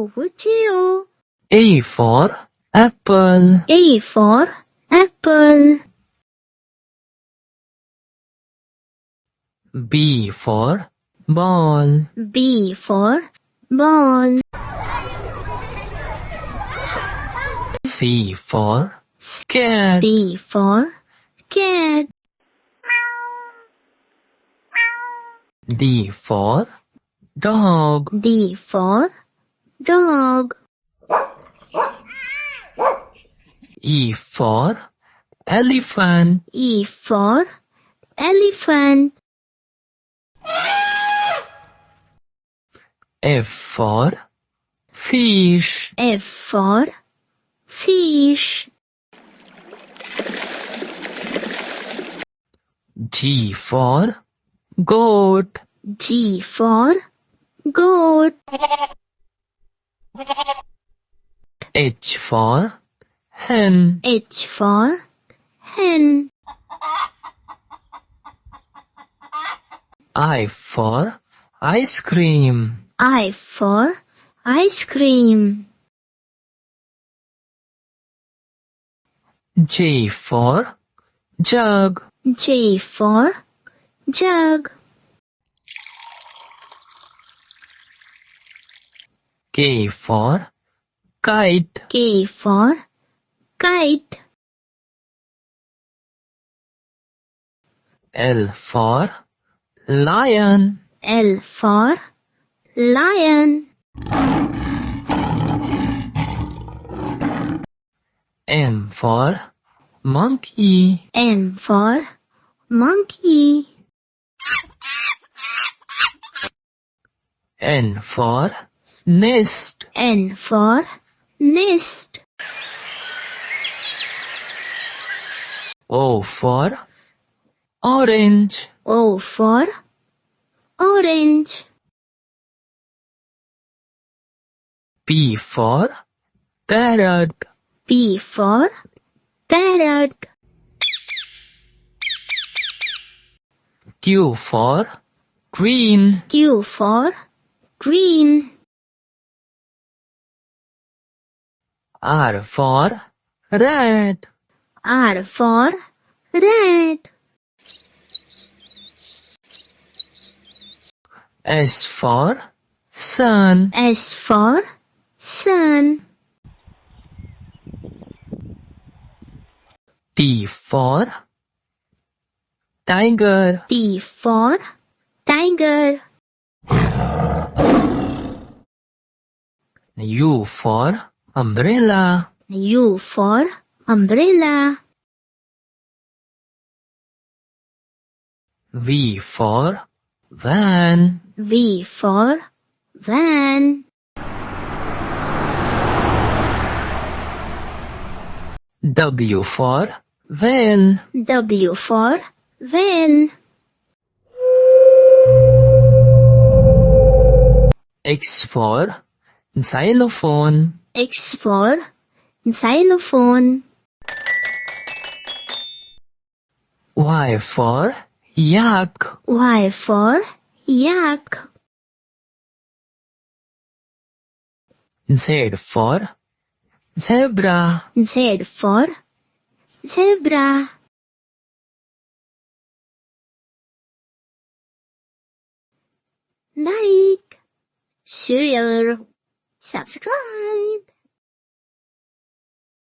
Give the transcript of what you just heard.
Chiu. A for apple. A for apple. B for ball. B for ball. C for cat. D for cat. D for dog. D for dog. E for elephant. E for elephant. F for fish. F for fish. G for goat. G for goat. H for hen. H for hen. I for ice cream. I for ice cream. J for jug. J for jug. K for kite. K for kite. L for lion. L for lion. M for monkey. M for monkey. N for nest. N for nest. O for orange. O for orange. P for parrot. P for parrot. Q for green. Q for green. R for red. R for red. S for sun. S for sun. T for tiger. T for tiger. U for umbrella. U for umbrella. V for van. V for van. W for van. W for van. X for xylophone. X for xylophone. Y for yak. Y for yak. Z for zebra. Z for zebra. Like, share, subscribe.